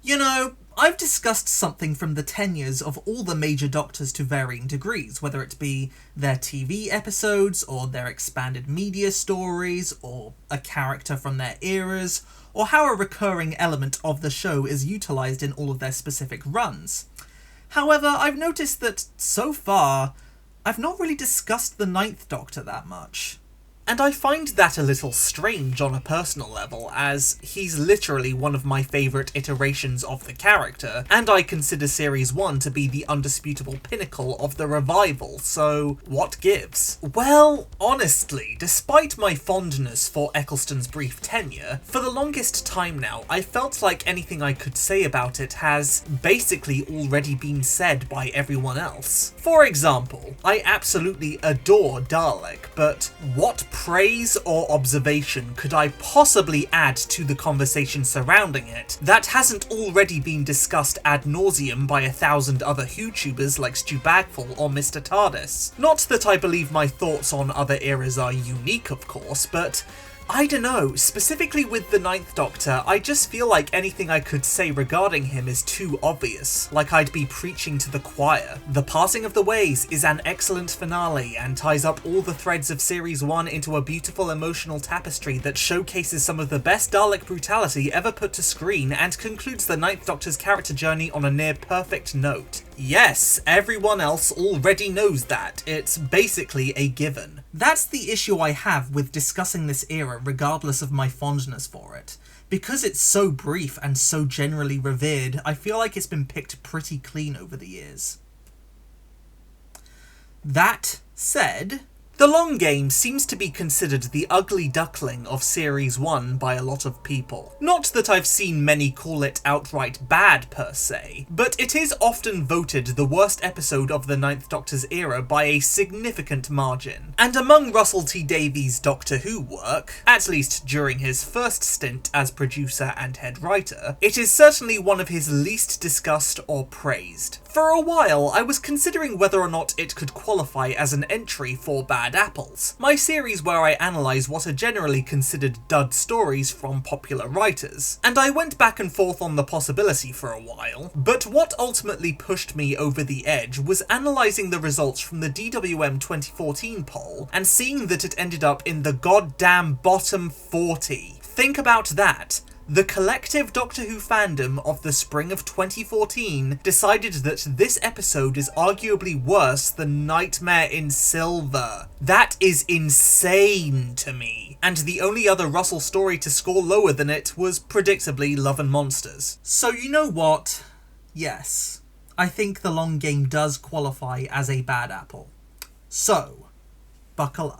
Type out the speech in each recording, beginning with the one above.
You know, I've discussed something from the tenures of all the major Doctors to varying degrees, whether it be their TV episodes, or their expanded media stories, or a character from their eras, or how a recurring element of the show is utilised in all of their specific runs. However, I've noticed that, so far, I've not really discussed the Ninth Doctor that much. And I find that a little strange on a personal level, as he's literally one of my favourite iterations of the character, and I consider Series 1 to be the undisputable pinnacle of the revival, so what gives? Well, honestly, despite my fondness for Eccleston's brief tenure, for the longest time now, I felt like anything I could say about it has basically already been said by everyone else. For example, I absolutely adore Dalek, but what praise or observation could I possibly add to the conversation surrounding it that hasn't already been discussed ad nauseum by 1,000 other YouTubers like Stu Bagful or Mr. TARDIS? Not that I believe my thoughts on other eras are unique, of course, but I don't know, specifically with the Ninth Doctor, I just feel like anything I could say regarding him is too obvious, like I'd be preaching to the choir. The Passing of the Ways is an excellent finale and ties up all the threads of Series 1 into a beautiful emotional tapestry that showcases some of the best Dalek brutality ever put to screen and concludes the Ninth Doctor's character journey on a near perfect note. Yes, everyone else already knows that. It's basically a given. That's the issue I have with discussing this era regardless of my fondness for it. Because it's so brief and so generally revered, I feel like it's been picked pretty clean over the years. That said, the Long Game seems to be considered the ugly duckling of Series 1 by a lot of people. Not that I've seen many call it outright bad per se, but it is often voted the worst episode of the Ninth Doctor's era by a significant margin. And among Russell T Davies' Doctor Who work, at least during his first stint as producer and head writer, it is certainly one of his least discussed or praised. For a while, I was considering whether or not it could qualify as an entry for Bad Apples, my series where I analyse what are generally considered dud stories from popular writers, and I went back and forth on the possibility for a while, but what ultimately pushed me over the edge was analysing the results from the DWM 2014 poll and seeing that it ended up in the goddamn bottom 40. Think about that. The collective Doctor Who fandom of the spring of 2014 decided that this episode is arguably worse than Nightmare in Silver. That is insane to me. And the only other Russell story to score lower than it was predictably Love and Monsters. So you know what? Yes, I think The Long Game does qualify as a bad apple. So, buckle up.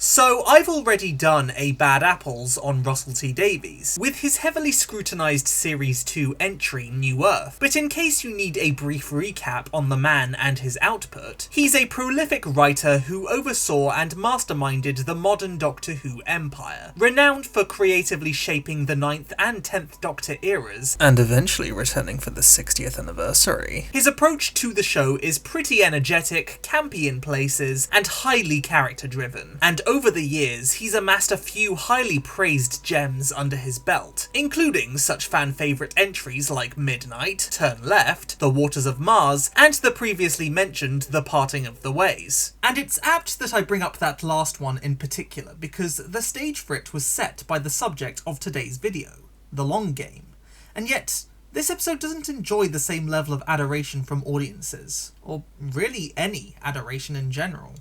So I've already done a Bad Apples on Russell T Davies, with his heavily scrutinised Series 2 entry New Earth, but in case you need a brief recap on the man and his output, he's a prolific writer who oversaw and masterminded the modern Doctor Who empire, renowned for creatively shaping the 9th and 10th Doctor eras, and eventually returning for the 60th anniversary. His approach to the show is pretty energetic, campy in places, and highly character-driven, and over the years, he's amassed a few highly praised gems under his belt, including such fan-favourite entries like Midnight, Turn Left, The Waters of Mars, and the previously mentioned The Parting of the Ways. And it's apt that I bring up that last one in particular, because the stage for it was set by the subject of today's video, The Long Game. And yet, this episode doesn't enjoy the same level of adoration from audiences, or really any adoration in general.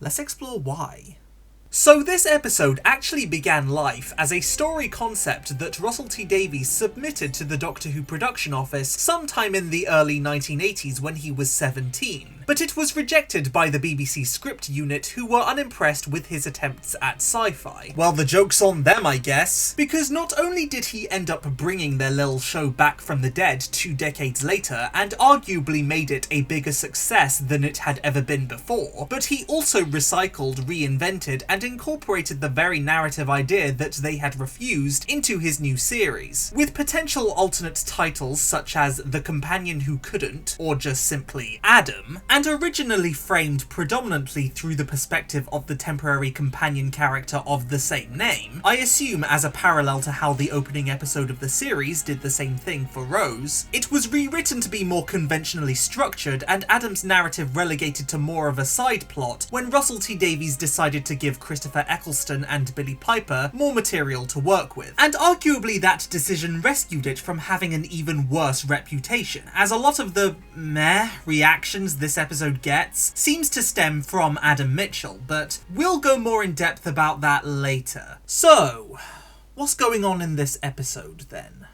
Let's explore why. So this episode actually began life as a story concept that Russell T Davies submitted to the Doctor Who production office sometime in the early 1980s when he was 17. But it was rejected by the BBC script unit, who were unimpressed with his attempts at sci-fi. Well, the joke's on them, I guess, because not only did he end up bringing their little show back from the dead 2 decades later, and arguably made it a bigger success than it had ever been before, but he also recycled, reinvented, and incorporated the very narrative idea that they had refused into his new series, with potential alternate titles such as The Companion Who Couldn't, or just simply Adam, and originally framed predominantly through the perspective of the temporary companion character of the same name, I assume as a parallel to how the opening episode of the series did the same thing for Rose, it was rewritten to be more conventionally structured and Adam's narrative relegated to more of a side plot when Russell T Davies decided to give Christopher Eccleston and Billie Piper more material to work with. And arguably that decision rescued it from having an even worse reputation, as a lot of the meh reactions this episode gets seems to stem from Adam Mitchell, but we'll go more in depth about that later. So, what's going on in this episode then?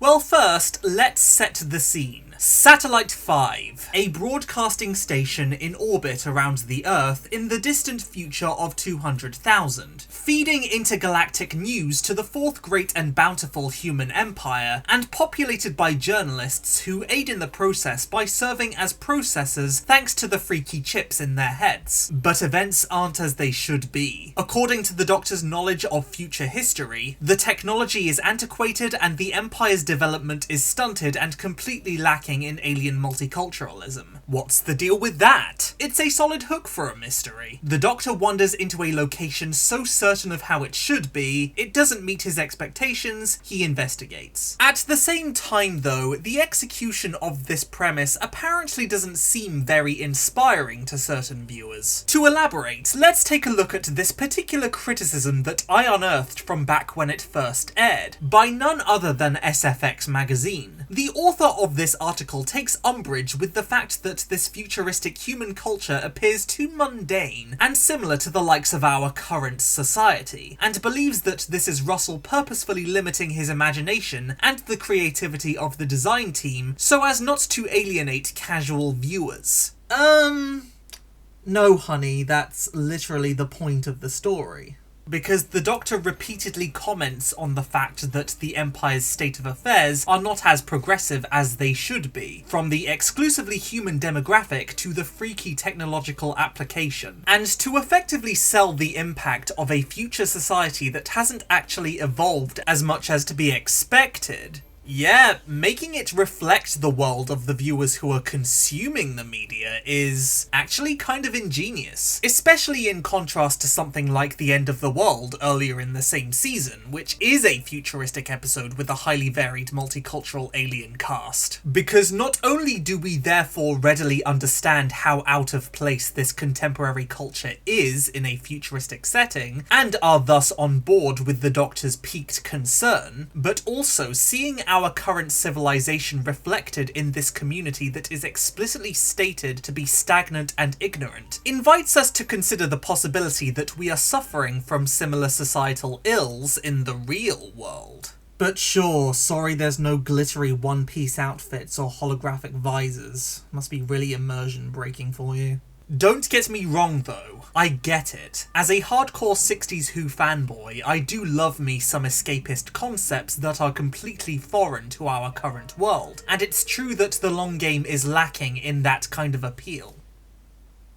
Well, first, let's set the scene. Satellite 5, a broadcasting station in orbit around the Earth in the distant future of 200,000, feeding intergalactic news to the fourth great and bountiful human empire, and populated by journalists who aid in the process by serving as processors thanks to the freaky chips in their heads. But events aren't as they should be. According to the Doctor's knowledge of future history, the technology is antiquated and the Empire's development is stunted and completely lacking in alien multiculturalism. What's the deal with that? It's a solid hook for a mystery. The Doctor wanders into a location so certain of how it should be, it doesn't meet his expectations, he investigates. At the same time though, the execution of this premise apparently doesn't seem very inspiring to certain viewers. To elaborate, let's take a look at this particular criticism that I unearthed from back when it first aired, by none other than SFX magazine. The author of this article takes umbrage with the fact that this futuristic human culture appears too mundane and similar to the likes of our current society, and believes that this is Russell purposefully limiting his imagination and the creativity of the design team so as not to alienate casual viewers. No, honey, that's literally the point of the story. Because the Doctor repeatedly comments on the fact that the Empire's state of affairs are not as progressive as they should be, from the exclusively human demographic to the freaky technological application, and to effectively sell the impact of a future society that hasn't actually evolved as much as to be expected. Yeah, making it reflect the world of the viewers who are consuming the media is actually kind of ingenious, especially in contrast to something like The End of the World earlier in the same season, which is a futuristic episode with a highly varied multicultural alien cast. Because not only do we therefore readily understand how out of place this contemporary culture is in a futuristic setting, and are thus on board with the Doctor's piqued concern, but also seeing our current civilization reflected in this community that is explicitly stated to be stagnant and ignorant invites us to consider the possibility that we are suffering from similar societal ills in the real world. But sure, sorry there's no glittery one-piece outfits or holographic visors. Must be really immersion breaking for you. Don't get me wrong though, I get it. As a hardcore 60s Who fanboy, I do love me some escapist concepts that are completely foreign to our current world, and it's true that the long game is lacking in that kind of appeal.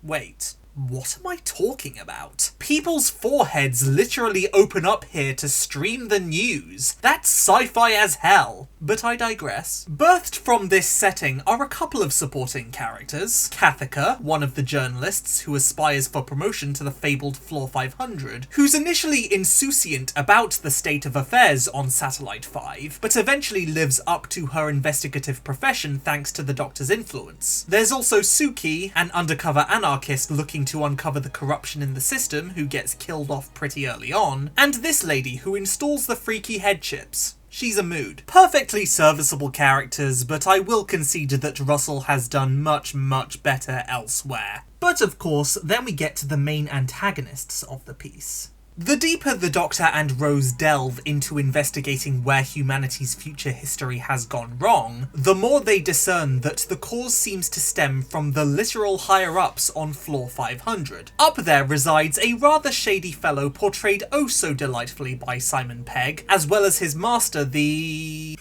Wait. What am I talking about? People's foreheads literally open up here to stream the news. That's sci-fi as hell. But I digress. Birthed from this setting are a couple of supporting characters. Kathika, one of the journalists who aspires for promotion to the fabled Floor 500, who's initially insouciant about the state of affairs on Satellite 5, but eventually lives up to her investigative profession thanks to the Doctor's influence. There's also Suki, an undercover anarchist looking to uncover the corruption in the system who gets killed off pretty early on, and this lady who installs the freaky head chips. She's a mood. Perfectly serviceable characters, but I will concede that Russell has done much better elsewhere. But of course, then we get to the main antagonists of the piece. The deeper the Doctor and Rose delve into investigating where humanity's future history has gone wrong, the more they discern that the cause seems to stem from the literal higher-ups on Floor 500. Up there resides a rather shady fellow portrayed oh so delightfully by Simon Pegg, as well as his master, the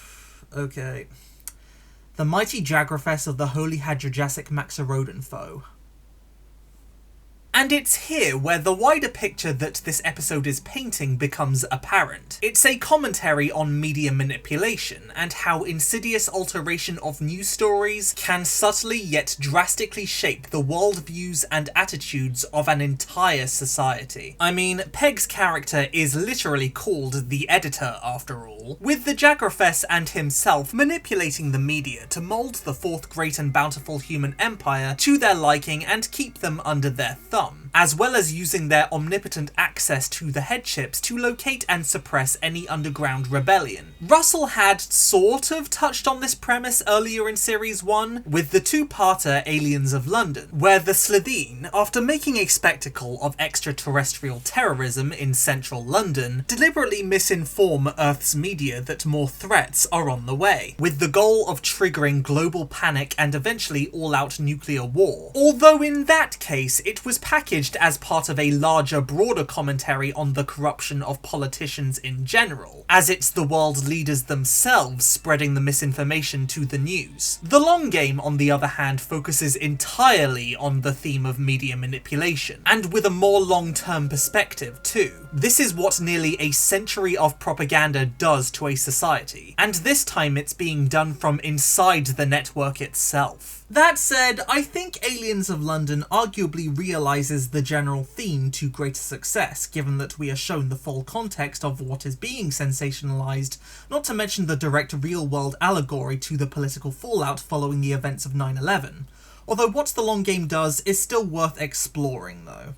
mighty Jagrafess of the Holy Hadrajasic Maxarodon foe. And it's here where the wider picture that this episode is painting becomes apparent. It's a commentary on media manipulation and how insidious alteration of news stories can subtly yet drastically shape the worldviews and attitudes of an entire society. I mean, Peg's character is literally called the editor after all, with the Jagrafess and himself manipulating the media to mould the fourth great and bountiful human empire to their liking and keep them under their thumb, as well as using their omnipotent access to the headships to locate and suppress any underground rebellion. Russell had sort of touched on this premise earlier in Series 1 with the two-parter Aliens of London, where the Slitheen, after making a spectacle of extraterrestrial terrorism in central London, deliberately misinform Earth's media that more threats are on the way, with the goal of triggering global panic and eventually all-out nuclear war. Although in that case, it was packaged as part of a larger, broader commentary on the corruption of politicians in general, as it's the world leaders themselves spreading the misinformation to the news. The long game, on the other hand, focuses entirely on the theme of media manipulation, and with a more long-term perspective too. This is what nearly a century of propaganda does to a society, and this time it's being done from inside the network itself. That said, I think Aliens of London arguably realises the general theme to greater success, given that we are shown the full context of what is being sensationalised, not to mention the direct real-world allegory to the political fallout following the events of 9/11. Although what the long game does is still worth exploring though.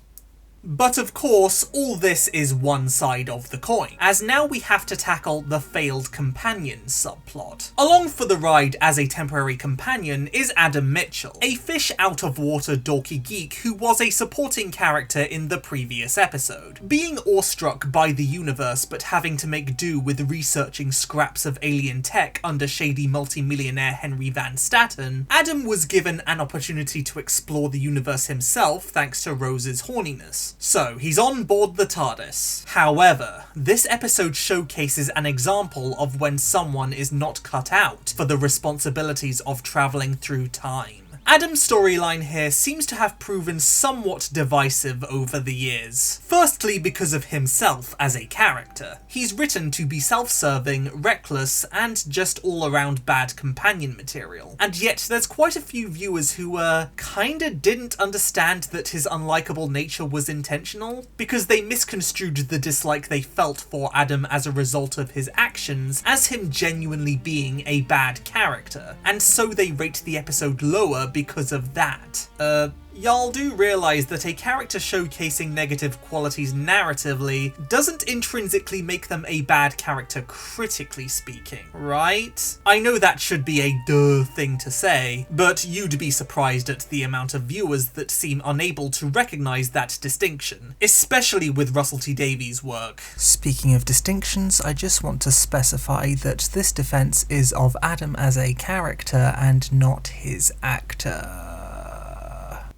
But of course, all this is one side of the coin, as now we have to tackle the failed companion subplot. Along for the ride as a temporary companion is Adam Mitchell, a fish-out-of-water dorky geek who was a supporting character in the previous episode. Being awestruck by the universe but having to make do with researching scraps of alien tech under shady multimillionaire Henry Van Staten, Adam was given an opportunity to explore the universe himself thanks to Rose's horniness. So, he's on board the TARDIS. However, this episode showcases an example of when someone is not cut out for the responsibilities of travelling through time. Adam's storyline here seems to have proven somewhat divisive over the years. Firstly, because of himself as a character. He's written to be self-serving, reckless, and just all-around bad companion material. And yet there's quite a few viewers who kinda didn't understand that his unlikable nature was intentional, because they misconstrued the dislike they felt for Adam as a result of his actions as him genuinely being a bad character, and so they rate the episode lower because of that. Y'all do realise that a character showcasing negative qualities narratively doesn't intrinsically make them a bad character critically speaking, right? I know that should be a duh thing to say, but you'd be surprised at the amount of viewers that seem unable to recognise that distinction, especially with Russell T Davies' work. Speaking of distinctions, I just want to specify that this defence is of Adam as a character and not his actor.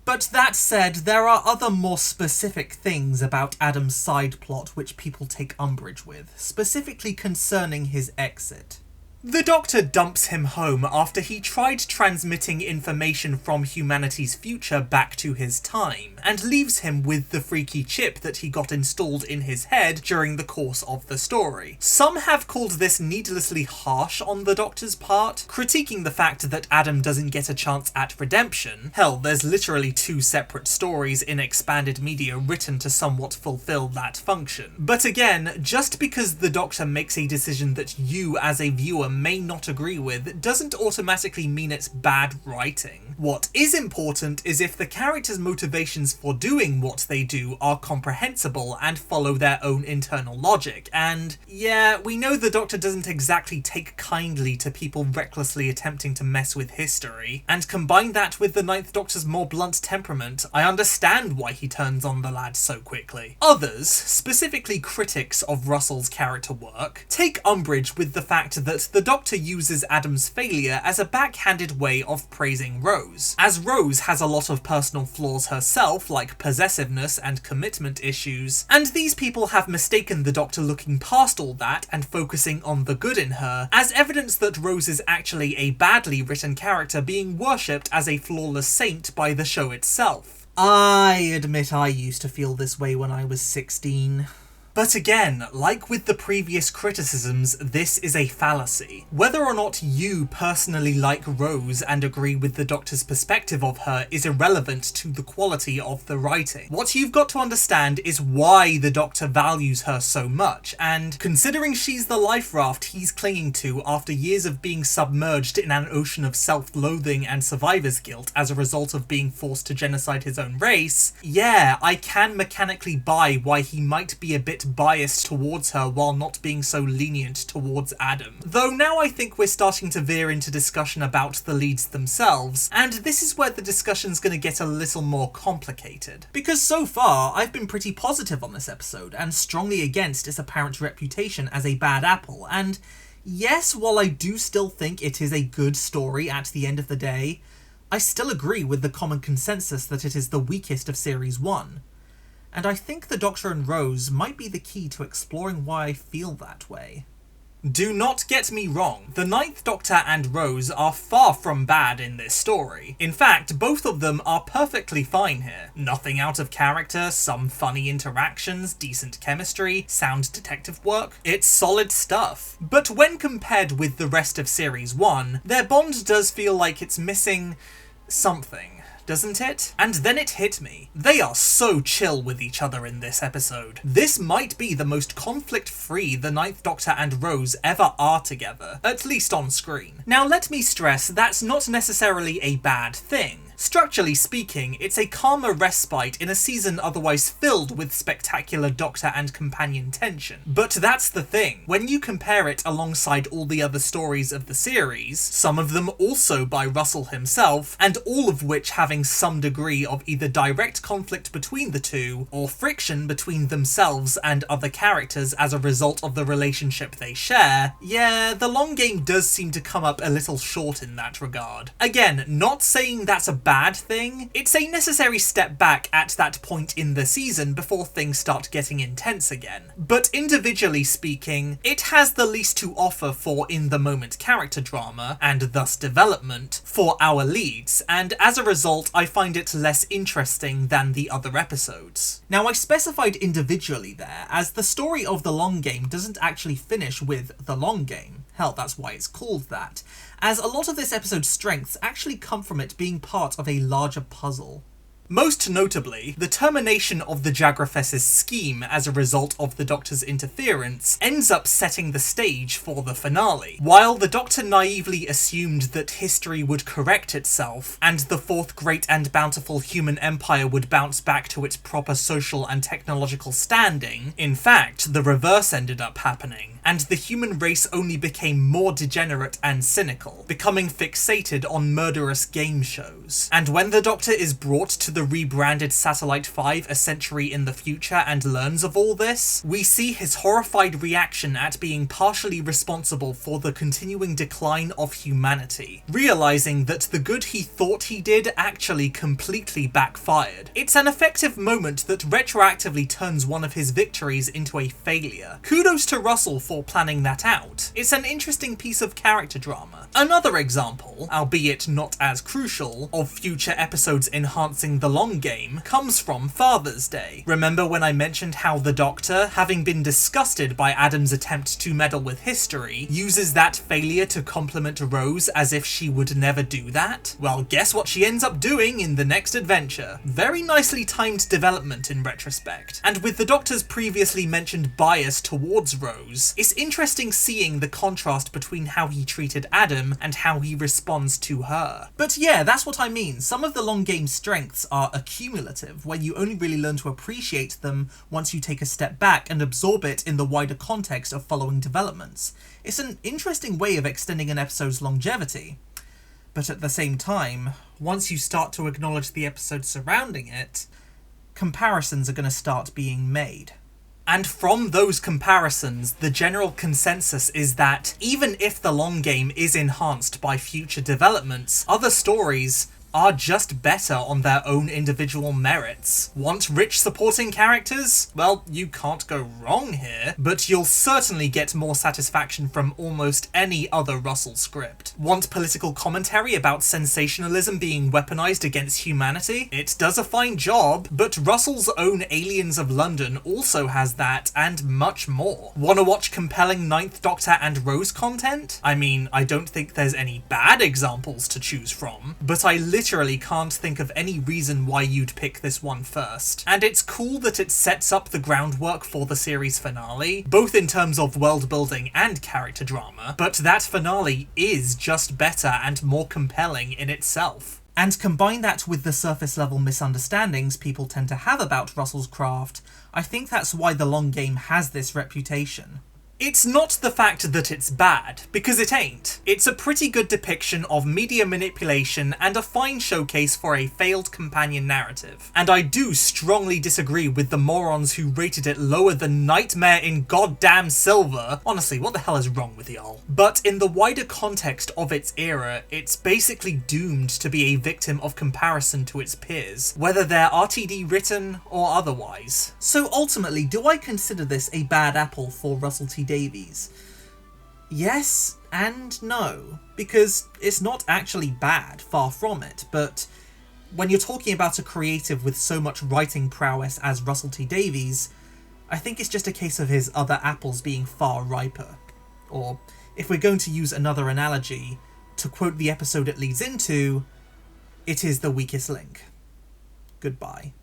But that said, there are other more specific things about Adam's side plot which people take umbrage with, specifically concerning his exit. The Doctor dumps him home after he tried transmitting information from humanity's future back to his time, and leaves him with the freaky chip that he got installed in his head during the course of the story. Some have called this needlessly harsh on the Doctor's part, critiquing the fact that Adam doesn't get a chance at redemption. Hell, there's literally 2 separate stories in expanded media written to somewhat fulfill that function. But again, just because the Doctor makes a decision that you as a viewer may not agree with doesn't automatically mean it's bad writing. What is important is if the characters' motivations for doing what they do are comprehensible and follow their own internal logic, and yeah, we know the Doctor doesn't exactly take kindly to people recklessly attempting to mess with history, and combine that with the Ninth Doctor's more blunt temperament, I understand why he turns on the lad so quickly. Others, specifically critics of Russell's character work, take umbrage with the fact that the Doctor uses Adam's failure as a backhanded way of praising Rose, as Rose has a lot of personal flaws herself, like possessiveness and commitment issues, and these people have mistaken the Doctor looking past all that and focusing on the good in her, as evidence that Rose is actually a badly written character being worshipped as a flawless saint by the show itself. I admit I used to feel this way when I was 16. But again, like with the previous criticisms, this is a fallacy. Whether or not you personally like Rose and agree with the Doctor's perspective of her is irrelevant to the quality of the writing. What you've got to understand is why the Doctor values her so much, and considering she's the life raft he's clinging to after years of being submerged in an ocean of self-loathing and survivor's guilt as a result of being forced to genocide his own race, yeah, I can mechanically buy why he might be a bit biased towards her while not being so lenient towards Adam. Though now I think we're starting to veer into discussion about the leads themselves, and this is where the discussion's going to get a little more complicated. Because so far, I've been pretty positive on this episode, and strongly against its apparent reputation as a bad apple, and yes, while I do still think it is a good story at the end of the day, I still agree with the common consensus that it is the weakest of Series 1. And I think the Doctor and Rose might be the key to exploring why I feel that way. Do not get me wrong, the Ninth Doctor and Rose are far from bad in this story. In fact, both of them are perfectly fine here. Nothing out of character, some funny interactions, decent chemistry, sound detective work. It's solid stuff. But when compared with the rest of Series 1, their bond does feel like it's missing something. Doesn't it? And then it hit me. They are so chill with each other in this episode. This might be the most conflict-free the Ninth Doctor and Rose ever are together, at least on screen. Now let me stress, that's not necessarily a bad thing. Structurally speaking, it's a calmer respite in a season otherwise filled with spectacular Doctor and companion tension. But that's the thing, when you compare it alongside all the other stories of the series, some of them also by Russell himself, and all of which having some degree of either direct conflict between the two, or friction between themselves and other characters as a result of the relationship they share, yeah, the long game does seem to come up a little short in that regard. Again, not saying that's a bad thing, it's a necessary step back at that point in the season before things start getting intense again. But individually speaking, it has the least to offer for in-the-moment character drama, and thus development, for our leads, and as a result I find it less interesting than the other episodes. Now I specified individually there, as the story of The Long Game doesn't actually finish with The Long Game. Hell, that's why it's called that, as a lot of this episode's strengths actually come from it being part of a larger puzzle. Most notably, the termination of the Jagrafess's scheme as a result of the Doctor's interference ends up setting the stage for the finale. While the Doctor naively assumed that history would correct itself, and the fourth great and bountiful human empire would bounce back to its proper social and technological standing, in fact, the reverse ended up happening, and the human race only became more degenerate and cynical, becoming fixated on murderous game shows. And when the Doctor is brought to the rebranded Satellite 5 a century in the future and learns of all this, we see his horrified reaction at being partially responsible for the continuing decline of humanity, realizing that the good he thought he did actually completely backfired. It's an effective moment that retroactively turns one of his victories into a failure. Kudos to Russell for planning that out. It's an interesting piece of character drama. Another example, albeit not as crucial, of future episodes enhancing The Long Game comes from Father's Day. Remember when I mentioned how the Doctor, having been disgusted by Adam's attempt to meddle with history, uses that failure to compliment Rose as if she would never do that? Well, guess what she ends up doing in the next adventure? Very nicely timed development in retrospect. And with the Doctor's previously mentioned bias towards Rose, it's interesting seeing the contrast between how he treated Adam and how he responds to her. But yeah, that's what I mean. Some of the Long Game's strengths are accumulative, where you only really learn to appreciate them once you take a step back and absorb it in the wider context of following developments. It's an interesting way of extending an episode's longevity. But at the same time, once you start to acknowledge the episode surrounding it, comparisons are going to start being made. And from those comparisons, the general consensus is that even if The Long Game is enhanced by future developments, other stories are just better on their own individual merits. Want rich supporting characters? Well, you can't go wrong here, but you'll certainly get more satisfaction from almost any other Russell script. Want political commentary about sensationalism being weaponized against humanity? It does a fine job, but Russell's own Aliens of London also has that, and much more. Wanna watch compelling Ninth Doctor and Rose content? I mean, I don't think there's any bad examples to choose from, but I literally can't think of any reason why you'd pick this one first. And it's cool that it sets up the groundwork for the series finale, both in terms of world building and character drama, but that finale is just better and more compelling in itself. And combine that with the surface level misunderstandings people tend to have about Russell's craft, I think that's why The Long Game has this reputation. It's not the fact that it's bad, because it ain't. It's a pretty good depiction of media manipulation and a fine showcase for a failed companion narrative. And I do strongly disagree with the morons who rated it lower than Nightmare in Goddamn Silver. Honestly, what the hell is wrong with y'all? But in the wider context of its era, it's basically doomed to be a victim of comparison to its peers, whether they're RTD written or otherwise. So ultimately, do I consider this a bad apple for Russell T Davies? Yes and no, because it's not actually bad, far from it, but when you're talking about a creative with so much writing prowess as Russell T Davies, I think it's just a case of his other apples being far riper. Or, if we're going to use another analogy, to quote the episode it leads into, it is the weakest link. Goodbye.